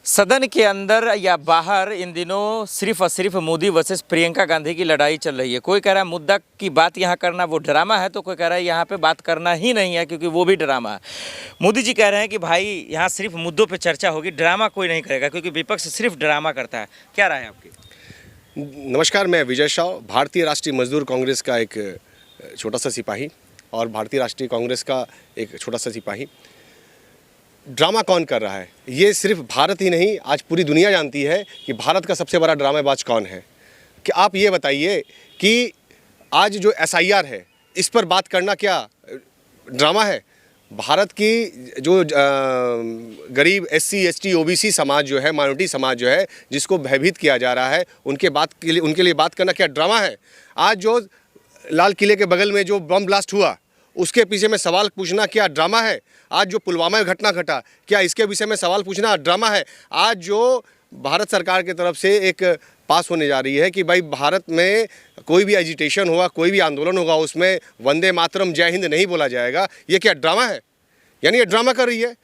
सदन के अंदर या बाहर इन दिनों सिर्फ और सिर्फ मोदी वर्सेस प्रियंका गांधी की लड़ाई चल रही है। कोई कह रहा है मुद्दा की बात यहाँ करना वो ड्रामा है, तो कोई कह रहा है यहाँ पे बात करना ही नहीं है क्योंकि वो भी ड्रामा है। मोदी जी कह रहे हैं कि भाई यहाँ सिर्फ मुद्दों पे चर्चा होगी, ड्रामा कोई नहीं करेगा क्योंकि विपक्ष सिर्फ ड्रामा करता है। क्या राय है आपकी? नमस्कार, मैं विजय शाह, भारतीय राष्ट्रीय मजदूर कांग्रेस का एक छोटा सा सिपाही और भारतीय राष्ट्रीय कांग्रेस का एक छोटा सा सिपाही। ड्रामा कौन कर रहा है ये सिर्फ भारत ही नहीं, आज पूरी दुनिया जानती है कि भारत का सबसे बड़ा ड्रामेबाज कौन है। कि आप ये बताइए कि आज जो SIR है इस पर बात करना क्या ड्रामा है? भारत की जो गरीब SC ST OBC समाज जो है, माइनॉरिटी समाज जो है, जिसको भयभीत किया जा रहा है, उनके लिए बात करना क्या ड्रामा है? आज जो लाल किले के बगल में जो बम ब्लास्ट हुआ उसके पीछे में सवाल पूछना क्या ड्रामा है? आज जो पुलवामा में घटना घटा, क्या इसके विषय में सवाल पूछना ड्रामा है? आज जो भारत सरकार की तरफ से एक पास होने जा रही है कि भाई भारत में कोई भी एजिटेशन होगा, कोई भी आंदोलन होगा, उसमें वंदे मातरम जय हिंद नहीं बोला जाएगा, ये क्या ड्रामा है? यानी ये ड्रामा कर रही है।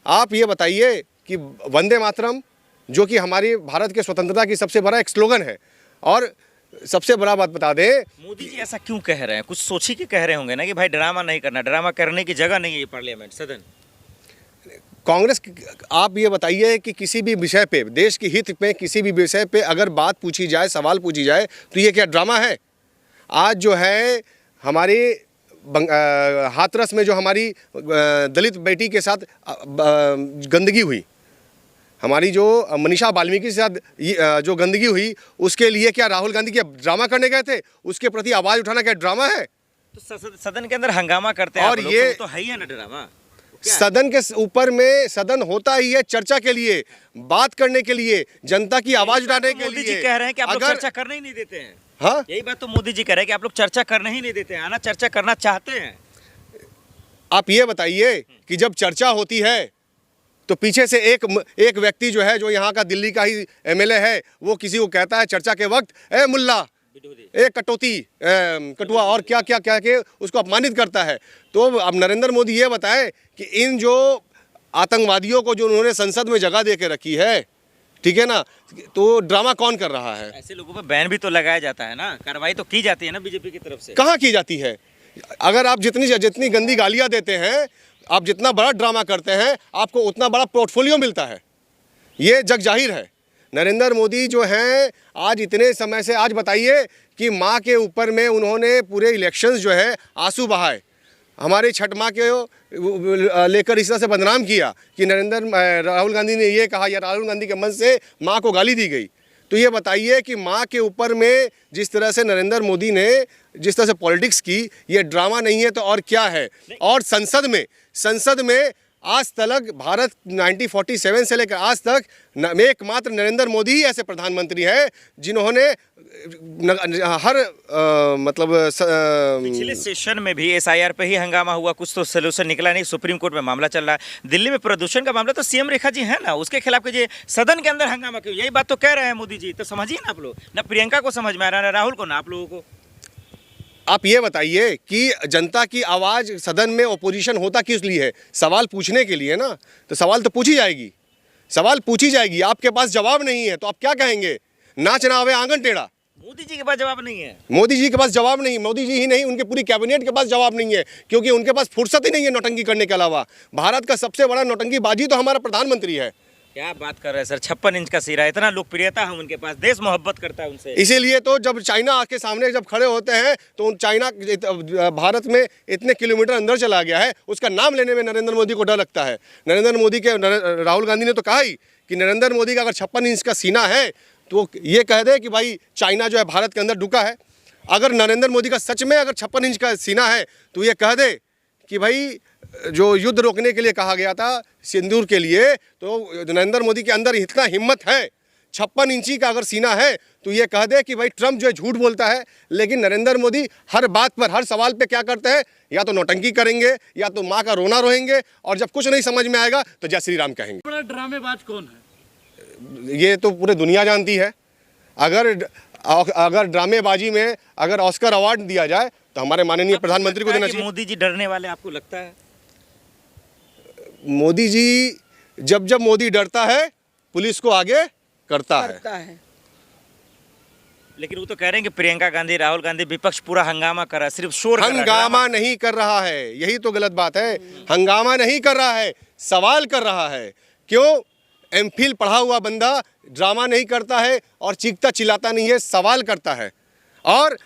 आप ये बताइए कि वंदे मातरम जो कि हमारी भारत के स्वतंत्रता की सबसे बड़ा एक स्लोगन है, और सबसे बड़ा बात बता दें, मोदी जी ऐसा क्यों कह रहे हैं? कुछ सोची के कह रहे होंगे ना कि भाई ड्रामा नहीं करना, ड्रामा करने की जगह नहीं है ये पार्लियामेंट, सदन। कांग्रेस, आप ये बताइए कि किसी भी विषय पे, देश के हित में किसी भी विषय पे अगर बात पूछी जाए, सवाल पूछी जाए, तो ये क्या ड्रामा है? आज जो है हमारी हाथरस में जो हमारी दलित बेटी के साथ गंदगी हुई, हमारी जो मनीषा बाल्मीकि के साथ जो गंदगी हुई, उसके लिए क्या राहुल गांधी क्या ड्रामा करने गए थे? उसके प्रति आवाज़ उठाना क्या ड्रामा है? तो सदन के अंदर हंगामा करते हैं और ये तो है ही है ना ड्रामा। सदन के ऊपर में सदन होता ही है चर्चा के लिए, बात करने के लिए, जनता की आवाज उठाने के लिए। मोदी जी कह रहे हैं कि आप लोग चर्चा करने ही नहीं देते हैं। हाँ, यही बात तो मोदी जी कह रहे हैं कि आप लोग चर्चा करने ही नहीं देते हैं, आना चर्चा करना चाहते हैं। आप ये बताइए कि जब चर्चा होती है तो पीछे से एक व्यक्ति जो है, जो यहाँ का दिल्ली का ही MLA है, वो किसी को कहता है चर्चा के वक्त, ए मुल्ला, ए कटौती, कटुआ, और क्या क्या क्या के उसको अपमानित करता है। तो अब नरेंद्र मोदी ये बताए कि इन जो आतंकवादियों को जो उन्होंने संसद में जगह दे के रखी है, ठीक है ना, तो ड्रामा कौन कर रहा है? ऐसे लोगों पर बैन भी तो लगाया जाता है ना, कार्रवाई तो की जाती है ना बीजेपी की तरफ से। कहाँ की जाती है? अगर आप जितनी गंदी गालियाँ देते हैं, आप जितना बड़ा ड्रामा करते हैं, आपको उतना बड़ा पोर्टफोलियो मिलता है, ये जग जाहिर है। नरेंद्र मोदी जो हैं, आज इतने समय से, आज बताइए कि माँ के ऊपर में उन्होंने पूरे इलेक्शंस जो है आंसू बहाए, हमारे छठ माँ के लेकर इस तरह से बदनाम किया कि राहुल गांधी ने ये कहा, या राहुल गांधी के मन से माँ को गाली दी गई। तो ये बताइए कि माँ के ऊपर में जिस तरह से नरेंद्र मोदी ने जिस तरह से पॉलिटिक्स की, ये ड्रामा नहीं है तो और क्या है? और संसद में आज तक भारत 1947 से लेकर आज तक एकमात्र नरेंद्र मोदी ही ऐसे प्रधानमंत्री हैं जिन्होंने पिछले सेशन में भी SIR पे ही हंगामा हुआ, कुछ तो सोल्यूशन निकला नहीं, सुप्रीम कोर्ट में मामला चल रहा है। दिल्ली में प्रदूषण का मामला तो CM रेखा जी है ना, उसके खिलाफ कीजिए, सदन के अंदर हंगामा क्यों? यही बात तो कह रहे हैं मोदी जी, तो समझिए ना आप लोग, ना प्रियंका को समझ में आ रहा है, ना राहुल को, ना आप लोगों को। आप ये बताइए कि जनता की आवाज़ सदन में ऑपोजिशन होता किस लिए है? सवाल पूछने के लिए ना, तो सवाल तो पूछी जाएगी, सवाल पूछी जाएगी। आपके पास जवाब नहीं है तो आप क्या कहेंगे? नाच ना आवे आंगन टेढ़ा। मोदी जी के पास जवाब नहीं है। मोदी जी के पास जवाब नहीं, मोदी जी ही नहीं, उनके पूरी कैबिनेट के पास जवाब नहीं है, क्योंकि उनके पास फुर्सत ही नहीं है नौटंकी करने के अलावा। भारत का सबसे बड़ा नौटंकीबाजी तो हमारा प्रधानमंत्री है। क्या बात कर रहे हैं सर, 56 इंच का सिरा, इतना लोकप्रियता है उनके पास, देश मोहब्बत करता है उनसे। इसीलिए तो जब चाइना के सामने जब खड़े होते हैं तो चाइना भारत में इतने किलोमीटर अंदर चला गया है, उसका नाम लेने में नरेंद्र मोदी को डर लगता है। नरेंद्र मोदी के राहुल गांधी ने तो कहा ही कि नरेंद्र मोदी का अगर 56 इंच का सीना है तो ये कह दे कि भाई चाइना जो है भारत के अंदर ढुका है। अगर नरेंद्र मोदी का सच में अगर 56 इंच का सीना है तो ये कह दे कि भाई जो युद्ध रोकने के लिए कहा गया था सिंदूर के लिए, तो नरेंद्र मोदी के अंदर इतना हिम्मत है, 56 इंची का अगर सीना है, तो ये कह दे कि भाई ट्रंप जो है झूठ बोलता है। लेकिन नरेंद्र मोदी हर बात पर, हर सवाल पे क्या करते हैं? या तो नौटंकी करेंगे, या तो माँ का रोना रोएंगे, और जब कुछ नहीं समझ में आएगा तो जय श्री राम कहेंगे। बड़ा ड्रामेबाज कौन है? ये तो पूरी दुनिया जानती है। अगर ड्रामेबाजी में अगर ऑस्कर अवार्ड दिया जाए तो हमारे माननीय प्रधानमंत्री को देना चाहिए। मोदी जी डरने वाले आपको लगता है? मोदी जी, जब मोदी डरता है पुलिस को आगे करता है। लेकिन वो तो कह रहे हैं कि प्रियंका गांधी, राहुल गांधी, विपक्ष पूरा हंगामा कर रहा है, सिर्फ शोर कर रहा है, हंगामा नहीं कर रहा है, यही तो गलत बात है। हंगामा नहीं कर रहा है, सवाल कर रहा है। क्यों? एमफिल पढ़ा हुआ बंदा ड्रामा नहीं करता है और चीखता चिल्लाता नहीं है, सवाल करता है। और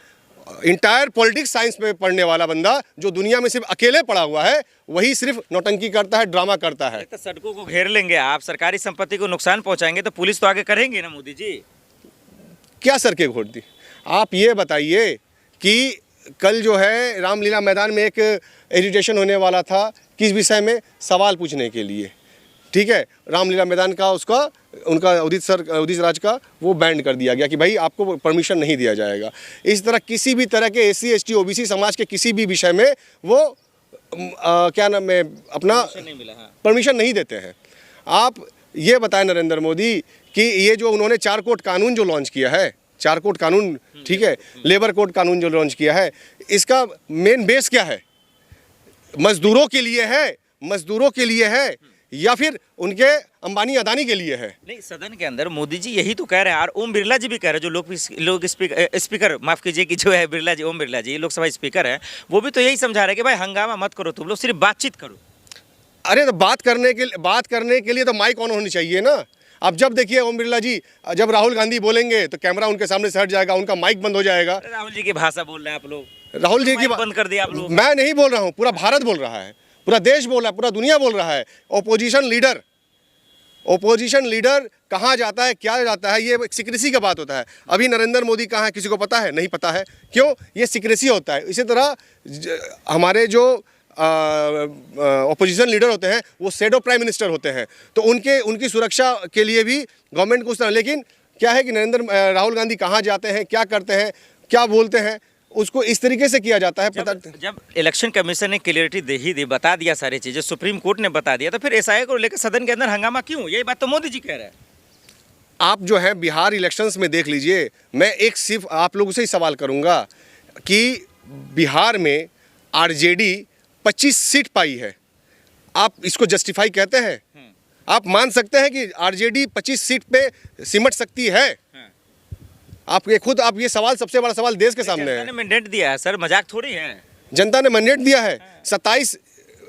इंटायर पॉलिटिक्स साइंस में पढ़ने वाला बंदा जो दुनिया में सिर्फ अकेले पढ़ा हुआ है, वही सिर्फ नौटंकी करता है, ड्रामा करता है। तो सड़कों को घेर लेंगे आप, सरकारी संपत्ति को नुकसान पहुंचाएंगे तो पुलिस तो आगे करेंगे ना मोदी जी। क्या सड़कें घोट दी? आप ये बताइए कि कल जो है रामलीला मैदान में एक एजुटेशन होने वाला था, किस विषय में? सवाल पूछने के लिए, ठीक है। रामलीला मैदान का उनका उदित राज का वो बैंड कर दिया गया कि भाई आपको परमिशन नहीं दिया जाएगा। इस तरह किसी भी तरह के SC ST OBC समाज के किसी भी विषय में वो क्या नाम है अपना परमिशन नहीं देते हैं। आप ये बताएं नरेंद्र मोदी कि ये जो उन्होंने 4 कोड कानून जो लॉन्च किया है, 4 कोड कानून, ठीक है, लेबर कोड कानून जो लॉन्च किया है, इसका मेन बेस क्या है? मजदूरों के लिए है, मजदूरों के लिए है या फिर उनके अंबानी अदानी के लिए है? नहीं, सदन के अंदर मोदी जी यही तो कह रहे हैं और ओम बिरला जी भी कह रहे हैं, जो लोग स्पीकर माफ कीजिए कि जो है बिरला जी, ओम बिरला जी लोकसभा स्पीकर है, वो भी तो यही समझा रहे हैं कि भाई हंगामा मत करो, तुम लोग सिर्फ बातचीत करो। अरे तो बात करने के लिए तो माइक ऑन होनी चाहिए ना। अब जब देखिए ओम बिरला जी जब राहुल गांधी बोलेंगे तो कैमरा उनके सामने से हट जाएगा, उनका माइक बंद हो जाएगा। राहुल जी की भाषा बोल रहे हैं आप लोग, राहुल जी की बंद कर दिया आप लोग। मैं नहीं बोल रहा हूँ, पूरा भारत बोल रहा है, पूरा देश बोल रहा है, पूरा दुनिया बोल रहा है। ओपोजिशन लीडर कहाँ जाता है, क्या जाता है, ये सीक्रेसी का बात होता है। अभी नरेंद्र मोदी कहाँ है किसी को पता है? नहीं पता है। क्यों? ये सीक्रेसी होता है। इसी तरह हमारे जो ओपोजिशन लीडर होते हैं वो शैडो प्राइम मिनिस्टर होते हैं, तो उनकी सुरक्षा के लिए भी गवर्नमेंट को उस तरह, लेकिन क्या है कि राहुल गांधी कहाँ जाते हैं, क्या करते हैं, क्या बोलते हैं, उसको इस तरीके से किया जाता है। जब इलेक्शन कमीशन ने क्लियरिटी दे ही दी, बता दिया सारी चीजें, सुप्रीम कोर्ट ने बता दिया, तो फिर SIA को लेकर सदन के अंदर हंगामा क्यों? यही बात तो मोदी जी कह रहे हैं। आप जो है बिहार इलेक्शंस में देख लीजिए, मैं एक सिर्फ आप लोगों से ही सवाल करूंगा कि बिहार में RJD 25 सीट पाई है, आप इसको जस्टिफाई कहते हैं? आप मान सकते हैं कि RJD 25 सीट पे सिमट सकती है? आप ये सवाल, सबसे बड़ा सवाल देश के सामने है। जनता ने मैंडेट दिया है सर, मजाक थोड़ी है। जनता ने मैंडेट दिया है। 27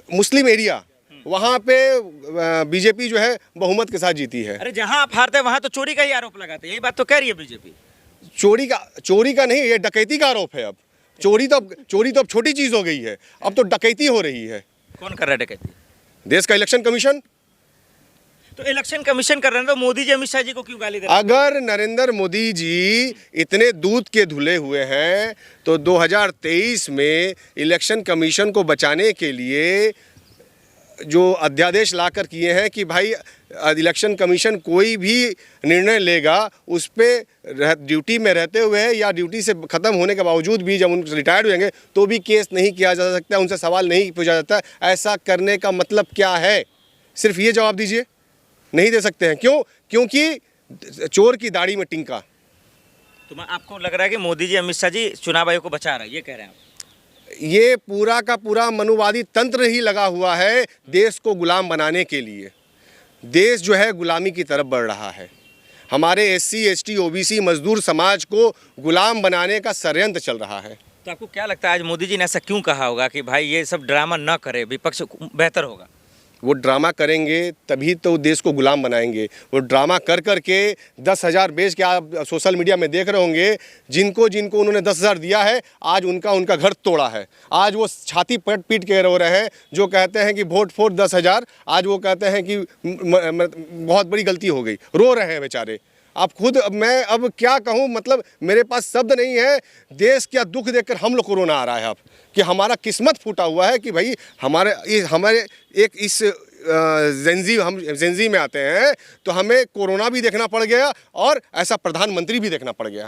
मुस्लिम एरिया, वहाँ पे बीजेपी जो है बहुमत के साथ जीती है। अरे जहाँ आप हारते हैं वहाँ तो चोरी का ही आरोप लगाते हैं, यही बात तो कह रही है बीजेपी। चोरी का नहीं, ये डकैती का आरोप है। अब चोरी तो अब छोटी चीज हो गई है, अब तो डकैती हो रही है। कौन कर रहा है डकैती? देश का इलेक्शन कमीशन। तो इलेक्शन कमीशन कर रहे हैं तो मोदी जी अमित शाह जी को क्यों गाली दे रहे हैं? अगर नरेंद्र मोदी जी इतने दूध के धुले हुए हैं तो 2023 में इलेक्शन कमीशन को बचाने के लिए जो अध्यादेश लाकर किए हैं कि भाई इलेक्शन कमीशन कोई भी निर्णय लेगा उस पर ड्यूटी में रहते हुए या ड्यूटी से ख़त्म होने के बावजूद भी जब उन रिटायर्ड होंगे तो भी केस नहीं किया जा सकता, उनसे सवाल नहीं पूछा जाता। ऐसा करने का मतलब क्या है? सिर्फ ये जवाब दीजिए। नहीं दे सकते हैं। क्यों? क्योंकि चोर की दाढ़ी में टिंका। तो आपको लग रहा है कि मोदी जी अमित शाह जी चुनाव आयोग को बचा रहे हैं, ये कह रहे हैं आप? ये पूरा का पूरा मनुवादी तंत्र ही लगा हुआ है देश को गुलाम बनाने के लिए। देश जो है गुलामी की तरफ बढ़ रहा है। हमारे SC ST OBC मजदूर समाज को गुलाम बनाने का षड्यंत्र चल रहा है। तो आपको क्या लगता है आज मोदी जी ने ऐसा क्यों कहा होगा कि भाई ये सब ड्रामा न करे, विपक्ष बेहतर होगा? वो ड्रामा करेंगे तभी तो देश को गुलाम बनाएंगे। वो ड्रामा कर के 10,000 बेच के आप सोशल मीडिया में देख रहे होंगे, जिनको उन्होंने 10,000 दिया है आज उनका घर तोड़ा है। आज वो छाती पीट के रो रहे हैं, जो कहते हैं कि वोट फॉर 10,000, आज वो कहते हैं कि बहुत बड़ी गलती हो गई, रो रहे हैं बेचारे। आप खुद, मैं अब क्या कहूँ, मतलब मेरे पास शब्द नहीं है। देश का दुख देखकर हम लोग को रोना आ रहा है अब कि हमारा किस्मत फूटा हुआ है कि भाई हमारे एक इस हम जेंजी में आते हैं तो हमें कोरोना भी देखना पड़ गया और ऐसा प्रधानमंत्री भी देखना पड़ गया।